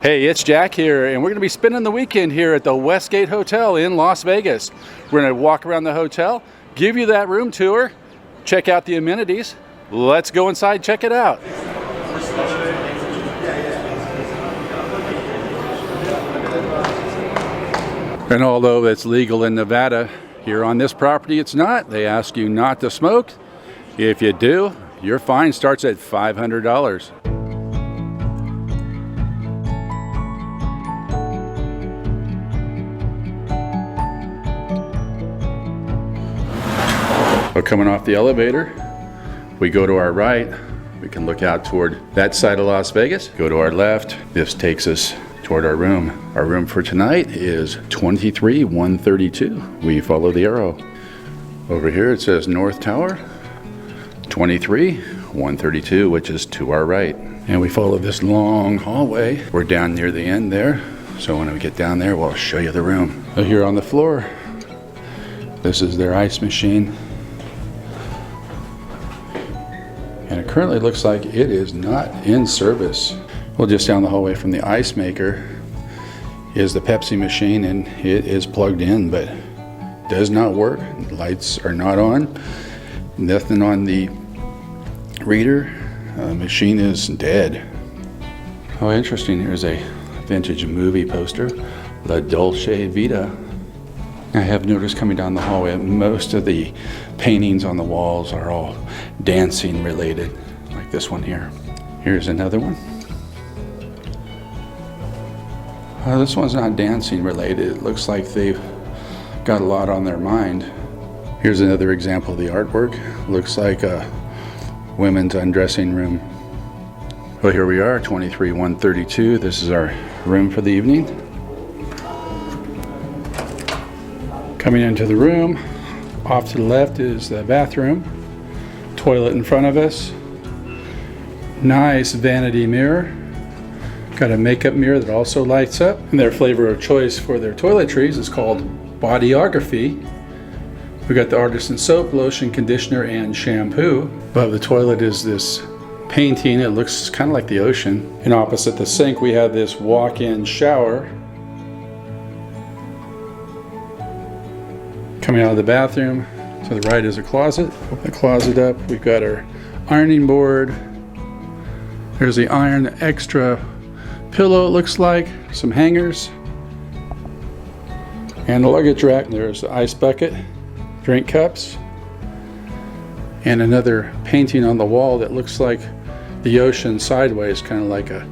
Hey, it's Jack here, and we're going to be spending the weekend here at the Westgate Hotel in Las Vegas. We're going to walk around the hotel, give you that room tour, check out the amenities. Let's go inside, check it out. And although it's legal in Nevada, here on this property it's not. They ask you not to smoke. If you do, your fine starts at $500. Well, coming off the elevator, we go to our right. We can look out toward that side of Las Vegas. Go to our left. This takes us toward our room. Our room for tonight is 23132. We follow the arrow. Over here it says North Tower, 23132, which is to our right. And we follow this long hallway. We're down near the end there. So when we get down there, we'll show you the room. So here on the floor, this is their ice machine. And it currently looks like it is not in service. Well, just down the hallway from the ice maker is the Pepsi machine, and it is plugged in, but does not work. The lights are not on. Nothing on the reader. The machine is dead. Oh, interesting. Here's a vintage movie poster, La Dolce Vita. I have noticed coming down the hallway, most of the paintings on the walls are all dancing related, like this one here. Here's another one. This one's not dancing related. It looks like they've got a lot on their mind. Here's another example of the artwork. Looks like a women's undressing room. Well, here we are, 23132. This is our room for the evening. Coming into the room, off to the left is the bathroom, toilet in front of us, nice vanity mirror, got a makeup mirror that also lights up, and their flavor of choice for their toiletries is called Bodyography. We got the artisan soap, lotion, conditioner, and shampoo. Above the toilet is this painting. It looks kind of like the ocean. And opposite the sink we have this walk-in shower. Coming out of the bathroom, to the right is a closet. Open the closet up, we've got our ironing board. There's the iron extra pillow, it looks like, some hangers, and the luggage rack. There's the ice bucket, drink cups, and another painting on the wall that looks like the ocean sideways, kind of like a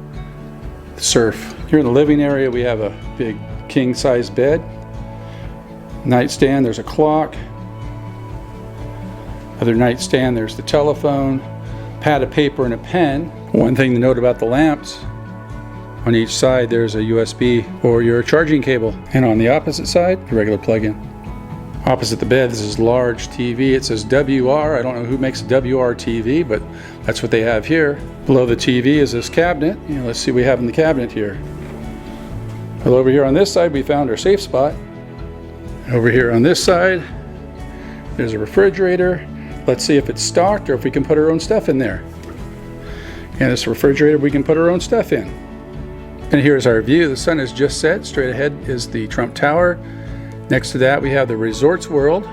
surf. Here in the living area we have a big king-size bed. Nightstand, there's a clock. Other nightstand, there's the telephone, pad of paper and a pen. One thing to note about the lamps, on each side there's a USB or your charging cable. And on the opposite side, the regular plug-in. Opposite the bed, this is large TV. It says WR. I don't know who makes a WR TV, but that's what they have here. Below the TV is this cabinet. Let's see what we have in the cabinet here. Well, over here on this side, we found our safe spot. Over here on this side, there's a refrigerator. Let's see if it's stocked or if we can put our own stuff in there. And this refrigerator, we can put our own stuff in. And here's our view. The sun has just set. Straight ahead is the Trump Tower. Next to that, we have the Resorts World.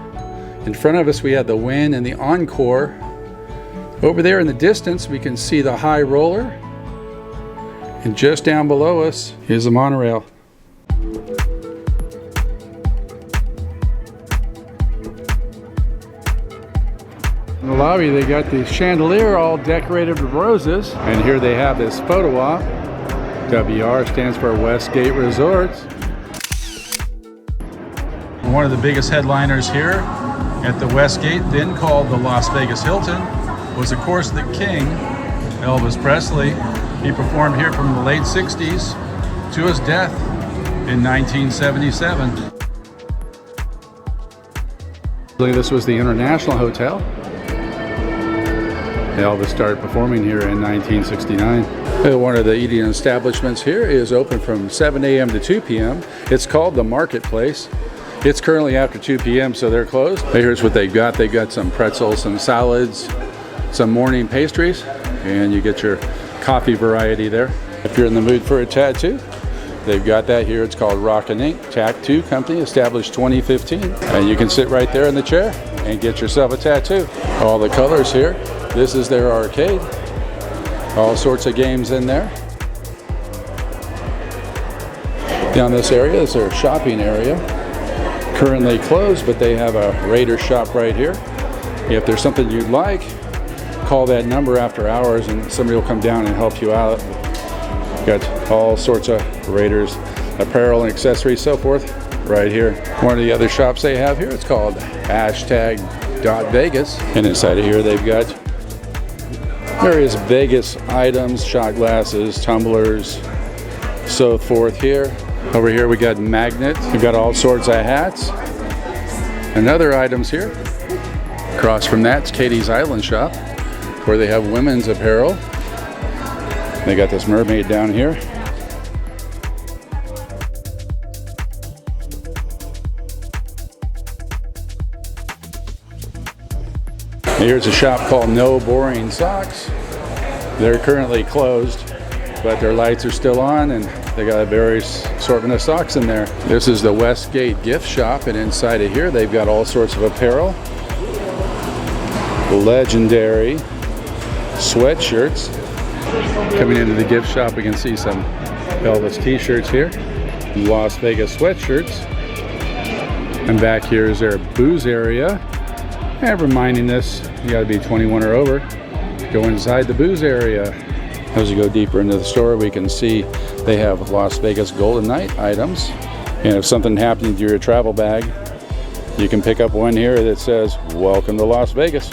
In front of us, we have the Wynn and the Encore. Over there in the distance, we can see the High Roller. And just down below us is the monorail. In the lobby, they got the chandelier all decorated with roses. And here they have this photo op. WR stands for Westgate Resort. One of the biggest headliners here at the Westgate, then called the Las Vegas Hilton, was of course the King, Elvis Presley. He performed here from the late 60s to his death in 1977. This was the International Hotel. Elvis started performing here in 1969. One of the eating establishments here is open from 7 a.m. to 2 p.m. It's called the Marketplace. It's currently after 2 p.m. so they're closed. But here's what they've got. They've got some pretzels, some salads, some morning pastries, and you get your coffee variety there. If you're in the mood for a tattoo, they've got that here. It's called Rock and Ink Tattoo Company, established 2015. And you can sit right there in the chair and get yourself a tattoo. All the colors here. This is their arcade. All sorts of games in there. Down this area is their shopping area. Currently closed, but they have a Raider shop right here. If there's something you'd like, call that number after hours and somebody will come down and help you out. Got all sorts of Raiders apparel and accessories, so forth, right here. One of the other shops they have here, it's called #Vegas. And inside of here, they've got various Vegas items, shot glasses, tumblers, so forth here. Over here, we got magnets. We've got all sorts of hats and other items here. Across from that's Katie's Island shop, where they have women's apparel. They got this mermaid down here. Here's a shop called No Boring Socks. They're currently closed, but their lights are still on and they got a various assortment of socks in there. This is the Westgate gift shop, and inside of here they've got all sorts of apparel. Legendary sweatshirts. Coming into the gift shop, we can see some Elvis t-shirts here, Las Vegas sweatshirts, and back here is their booze area. And reminding us, you got to be 21 or over. Go inside the booze area. As you go deeper into the store, we can see they have Las Vegas Golden Night items. And if something happened to your travel bag, you can pick up one here that says, "Welcome to Las Vegas."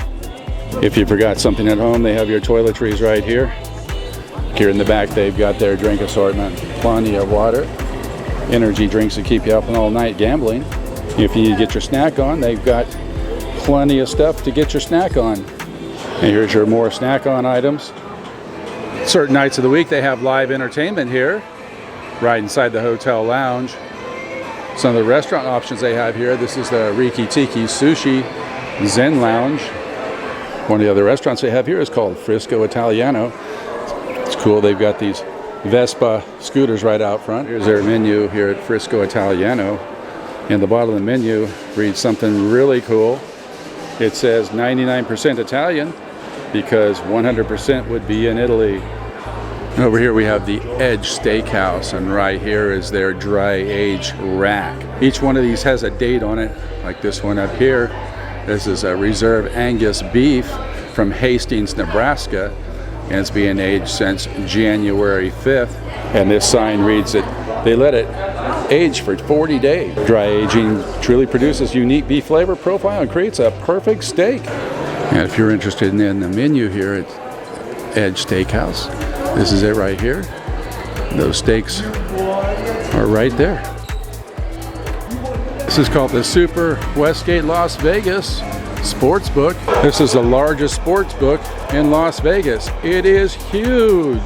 If you forgot something at home, they have your toiletries right here. Here in the back, they've got their drink assortment. Plenty of water, energy drinks to keep you up all night gambling. If you need to get your snack on, they've got plenty of stuff to get your snack on. And here's your more snack on items. Certain nights of the week, they have live entertainment here, right inside the hotel lounge. Some of the restaurant options they have here, this is the Riki Tiki Sushi Zen Lounge. One of the other restaurants they have here is called Frisco Italiano. It's cool, they've got these Vespa scooters right out front. Here's their menu here at Frisco Italiano. And the bottom of the menu reads something really cool. It says 99% Italian because 100% would be in Italy. Over here we have the Edge Steakhouse, and right here is their dry age rack. Each one of these has a date on it, like this one up here. This is a Reserve Angus beef from Hastings, Nebraska, and it's being aged since January 5th. And this sign reads that they let it age for 40 days. Dry aging truly produces unique beef flavor profile and creates a perfect steak. And if you're interested in the menu here at Edge Steakhouse, this is it right here. Those steaks are right there. This is called the Super Westgate Las Vegas Sportsbook. This is the largest sportsbook in Las Vegas. It is huge.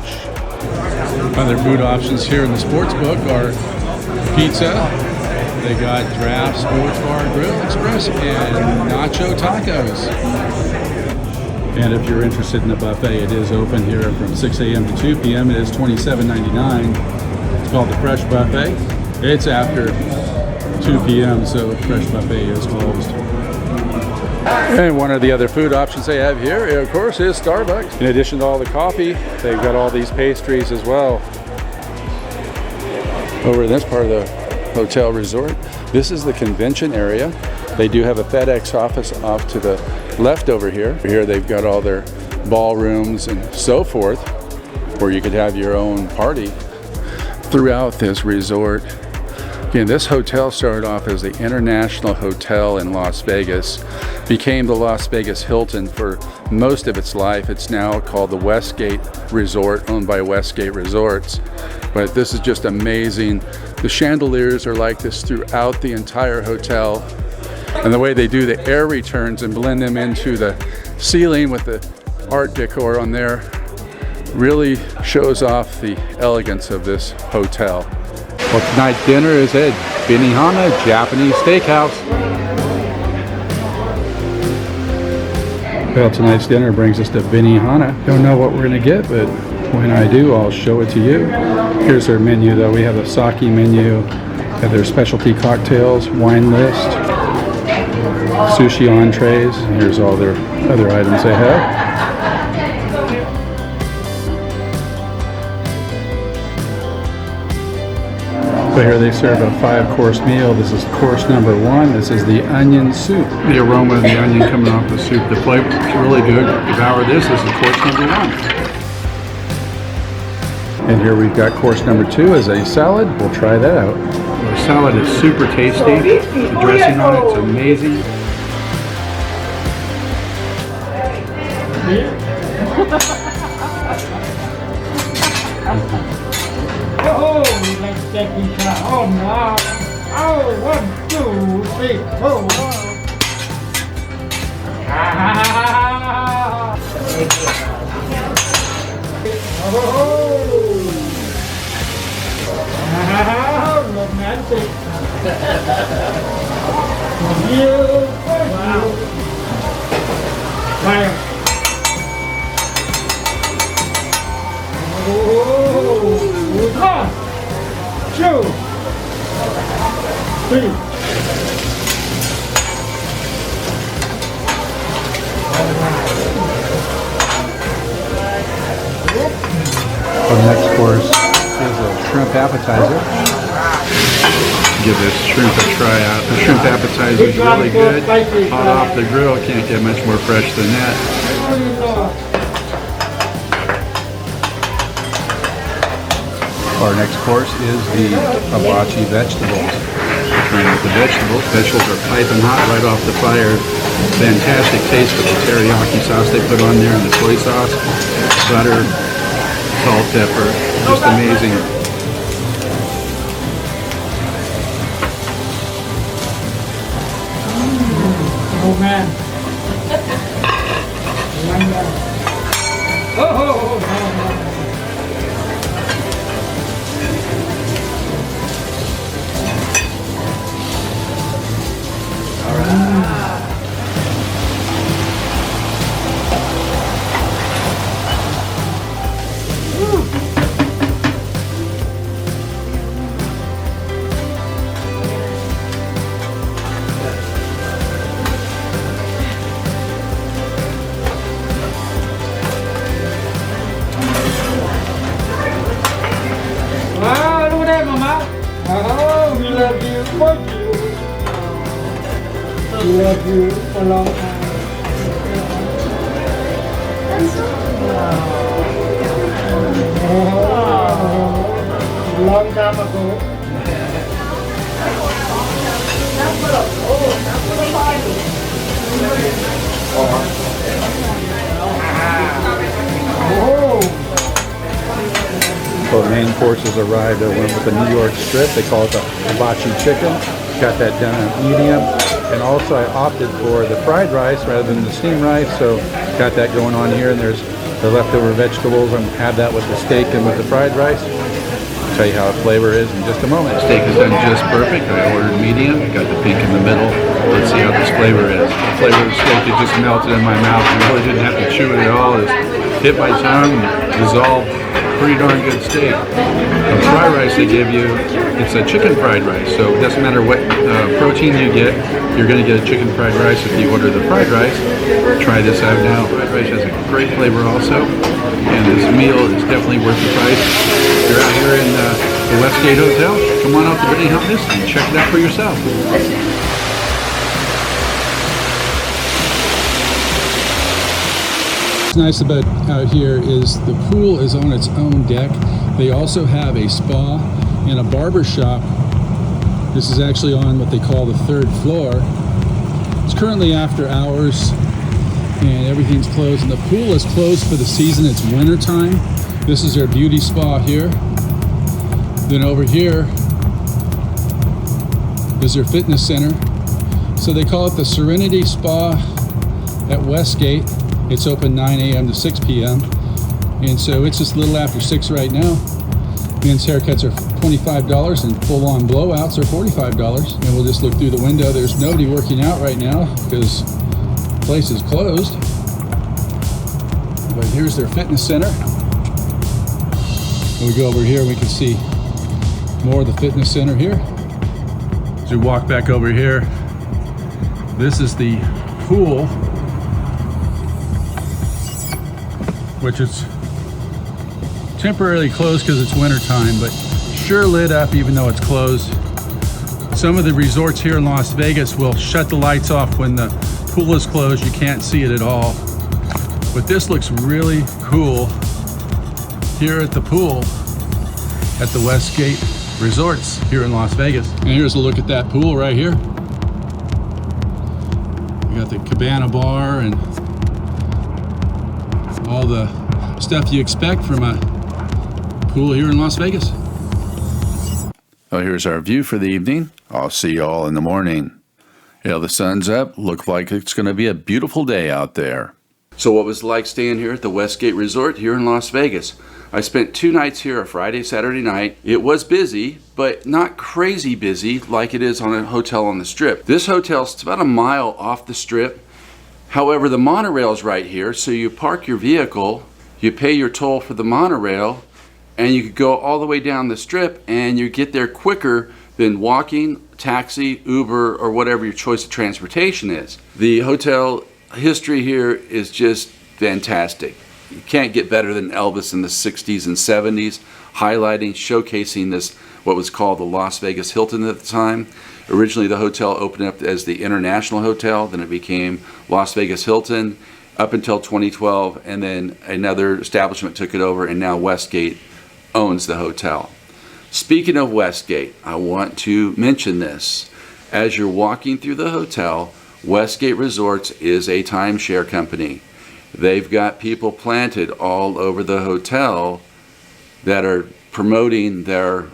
Other food options here in the sportsbook are pizza. They got Draft Sports Bar Grill Express and Nacho Tacos. And if you're interested in the buffet, it is open here from 6 a.m. to 2 p.m. It is $27.99. It's called the Fresh Buffet. It's after 2 p.m., so Fresh Buffet is closed. And one of the other food options they have here, of course, is Starbucks. In addition to all the coffee, they've got all these pastries as well. Over in this part of the hotel resort, this is the convention area. They do have a FedEx office off to the left over here. Here they've got all their ballrooms and so forth, where you could have your own party throughout this resort. Again, this hotel started off as the International Hotel in Las Vegas, became the Las Vegas Hilton for most of its life. It's now called the Westgate Resort, owned by Westgate Resorts. But this is just amazing. The chandeliers are like this throughout the entire hotel. And the way they do the air returns and blend them into the ceiling with the art decor on there really shows off the elegance of this hotel. Well, tonight's dinner is at Benihana Japanese Steakhouse. Well, tonight's dinner brings us to Benihana. Don't know what we're gonna get, but When I do, I'll show it to you. Here's their menu though. We have a sake menu, have their specialty cocktails, wine list, sushi entrees. Here's all their other items they have. So here they serve a 5-course meal. This is course number 1. This is the onion soup. The aroma of the onion coming off the soup. The flavor is really good. Devour this. This is course number 1. And here we've got course number 2 is a salad. We'll try that out. The salad is super tasty. The dressing on it's amazing. Oh, let's take it out. Oh, no. Oh, 1, 2, 3, 4. Ah. Oh, romantic. Wow. Fire. Oh, 1, 2, 3. The next course is a shrimp appetizer. Give this shrimp a try out. The shrimp appetizer is really good. Hot off the grill, can't get much more fresh than that. Our next course is the hibachi vegetables. Trying with the vegetables. Vegetables are piping hot right off the fire. Fantastic taste with the teriyaki sauce they put on there and the soy sauce, butter, salt, pepper. Just amazing. Oh man. Oh. Oh, we love you for you. We love you for a long time. Oh, long time ago. So the main courses arrived. I went with the New York strip. They call it the hibachi chicken. Got that done at medium. And also I opted for the fried rice rather than the steamed rice. So got that going on here. And there's the leftover vegetables. I'm gonna have that with the steak and with the fried rice. I'll tell you how the flavor is in just a moment. The steak is done just perfect. I ordered medium. Got the pink in the middle. Let's see how this flavor is. The flavor of the steak, it just melted in my mouth. I really didn't have to chew it at all. It hit my tongue, dissolved. Pretty darn good steak. The fried rice they give you, it's a chicken fried rice, so it doesn't matter what protein you get, you're going to get a chicken fried rice if you order the fried rice. Try this out now. Fried rice has a great flavor also, and this meal is definitely worth the price. If you're out here in the Westgate Hotel, come on out to Benihana and check it out for yourself. Nice about out here is the pool is on its own deck. They also have a spa and a barber shop. This is actually on what they call the 3rd floor. It's currently after hours and everything's closed, and the pool is closed for the season. It's winter time. This is their beauty spa here. Then over here is their fitness center. So they call it the Serenity Spa at Westgate. It's open 9 a.m. to 6 p.m. And so it's just a little after 6 right now. Men's haircuts are $25 and full-on blowouts are $45. And we'll just look through the window. There's nobody working out right now because the place is closed. But here's their fitness center. When we go over here, we can see more of the fitness center here. As we walk back over here, this is the pool, which is temporarily closed because it's winter time, but sure lit up even though it's closed. Some of the resorts here in Las Vegas will shut the lights off when the pool is closed. You can't see it at all. But this looks really cool here at the pool at the Westgate Resorts here in Las Vegas. And here's a look at that pool right here. We got the cabana bar and all the stuff you expect from a pool here in Las Vegas. Well, here's our view for the evening. I'll see you all in the morning. Yeah, the sun's up. Looks like it's going to be a beautiful day out there. So what was it like staying here at the Westgate Resort here in Las Vegas? I spent 2 nights here, a Friday, Saturday night. It was busy, but not crazy busy like it is on a hotel on the Strip. This hotel's about a mile off the Strip. However, the monorail's right here, so you park your vehicle, you pay your toll for the monorail, and you could go all the way down the Strip and you get there quicker than walking, taxi, Uber, or whatever your choice of transportation is. The hotel history here is just fantastic. You can't get better than Elvis in the 60s and 70s, highlighting, showcasing this, what was called the Las Vegas Hilton at the time. Originally the hotel opened up as the International Hotel, then it became Las Vegas Hilton up until 2012, and then another establishment took it over, and now Westgate owns the hotel. Speaking of Westgate, I want to mention this. As you're walking through the hotel, Westgate Resorts is a timeshare company. They've got people planted all over the hotel that are promoting their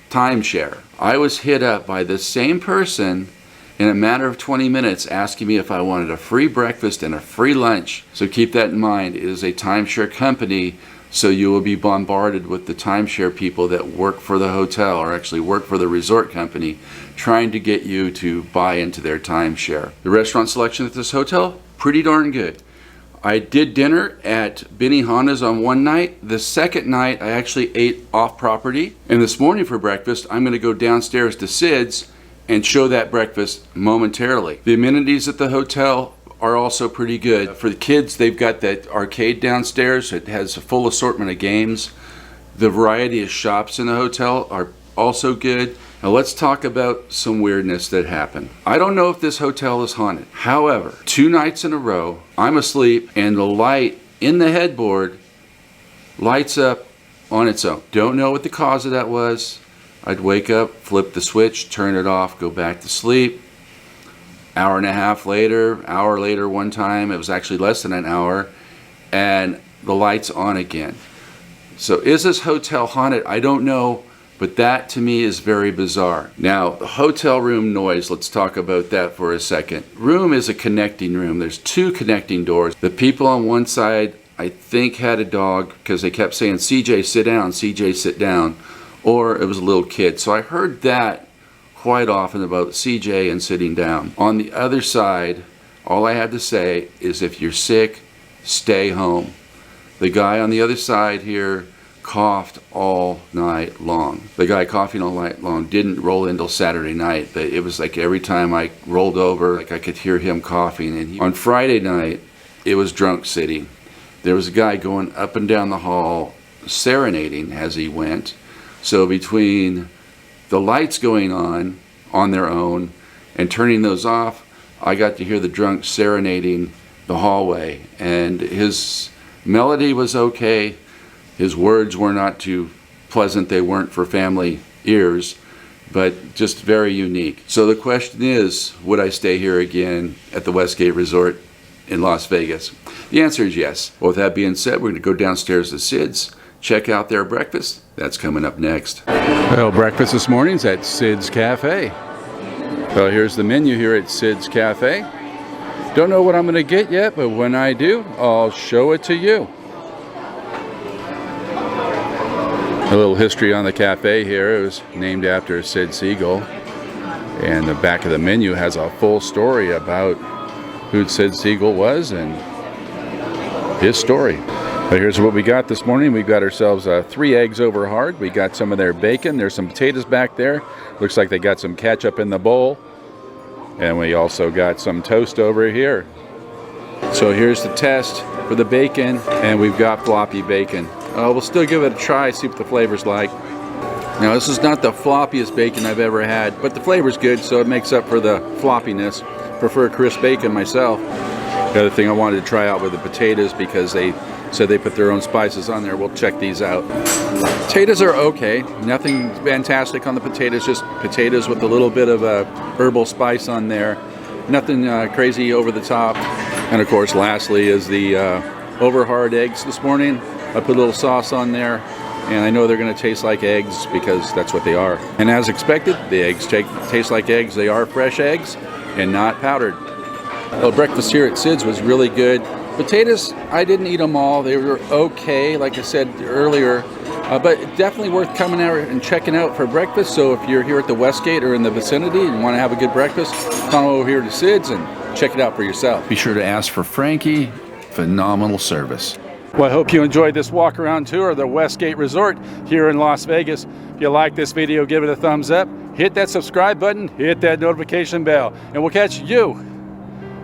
timeshare. I was hit up by the same person in a matter of 20 minutes asking me if I wanted a free breakfast and a free lunch. So keep that in mind. It is a timeshare company, so you will be bombarded with the timeshare people that work for the hotel or actually work for the resort company trying to get you to buy into their timeshare. The restaurant selection at this hotel, pretty darn good. I did dinner at Benihana's on one night. The second night I actually ate off property. And this morning for breakfast, I'm gonna go downstairs to Sid's and show that breakfast momentarily. The amenities at the hotel are also pretty good. For the kids, they've got that arcade downstairs. It has a full assortment of games. The variety of shops in the hotel are also good. Now let's talk about some weirdness that happened. I don't know if this hotel is haunted. However, 2 nights in a row, I'm asleep and the light in the headboard lights up on its own. Don't know what the cause of that was. I'd wake up, flip the switch, turn it off, go back to sleep. Hour and a half later, hour later one time, it was actually less than an hour, and the light's on again. So is this hotel haunted? I don't know, but that to me is very bizarre. Now, the hotel room noise, let's talk about that for a second. Room is a connecting room. There's 2 connecting doors. The people on one side, I think, had a dog because they kept saying, CJ, sit down, CJ, sit down. Or it was a little kid. So I heard that quite often about CJ and sitting down. On the other side, all I have to say is if you're sick, stay home. The guy on the other side here coughed all night long. The guy coughing all night long didn't roll in until Saturday night. But it was like every time I rolled over, like I could hear him coughing. And on Friday night, it was drunk city. There was a guy going up and down the hall serenading as he went. So between the lights going on their own and turning those off, I got to hear the drunk serenading the hallway. And his melody was okay. His words were not too pleasant. They weren't for family ears, but just very unique. So the question is, would I stay here again at the Westgate Resort in Las Vegas? The answer is yes. Well, with that being said, we're going to go downstairs to Sid's, check out their breakfast. That's coming up next. Well, breakfast this morning's at Sid's Cafe. Well, here's the menu here at Sid's Cafe. Don't know what I'm going to get yet, but when I do, I'll show it to you. A little history on the cafe here. It was named after Sid Siegel. And the back of the menu has a full story about who Sid Siegel was and his story. But here's what we got this morning. We got ourselves 3 eggs over hard. We got some of their bacon. There's some potatoes back there. Looks like they got some ketchup in the bowl. And we also got some toast over here. So here's the test for the bacon, and we've got floppy bacon. We'll still give it a try, see what the flavor's like. Now, this is not the floppiest bacon I've ever had, but the flavor's good, so it makes up for the floppiness. Prefer crisp bacon myself. The other thing I wanted to try out were the potatoes, because they said they put their own spices on there. We'll check these out. Potatoes are okay. Nothing fantastic on the potatoes, just potatoes with a little bit of a herbal spice on there. Nothing crazy over the top. And of course, lastly is the over hard eggs this morning. I put a little sauce on there, and I know they're going to taste like eggs because that's what they are. And as expected, the eggs taste like eggs. They are fresh eggs and not powdered. Well, breakfast here at Sid's was really good. Potatoes, I didn't eat them all. They were okay, like I said earlier, but definitely worth coming out and checking out for breakfast. So if you're here at the Westgate or in the vicinity and want to have a good breakfast, come over here to Sid's and check it out for yourself. Be sure to ask for Frankie. Phenomenal service. Well, I hope you enjoyed this walk around tour of the Westgate Resort here in Las Vegas. If you like this video, give it a thumbs up, hit that subscribe button, hit that notification bell, and we'll catch you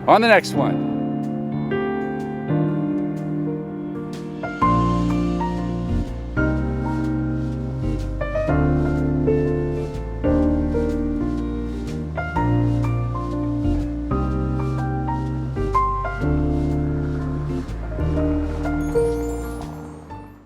on the next one.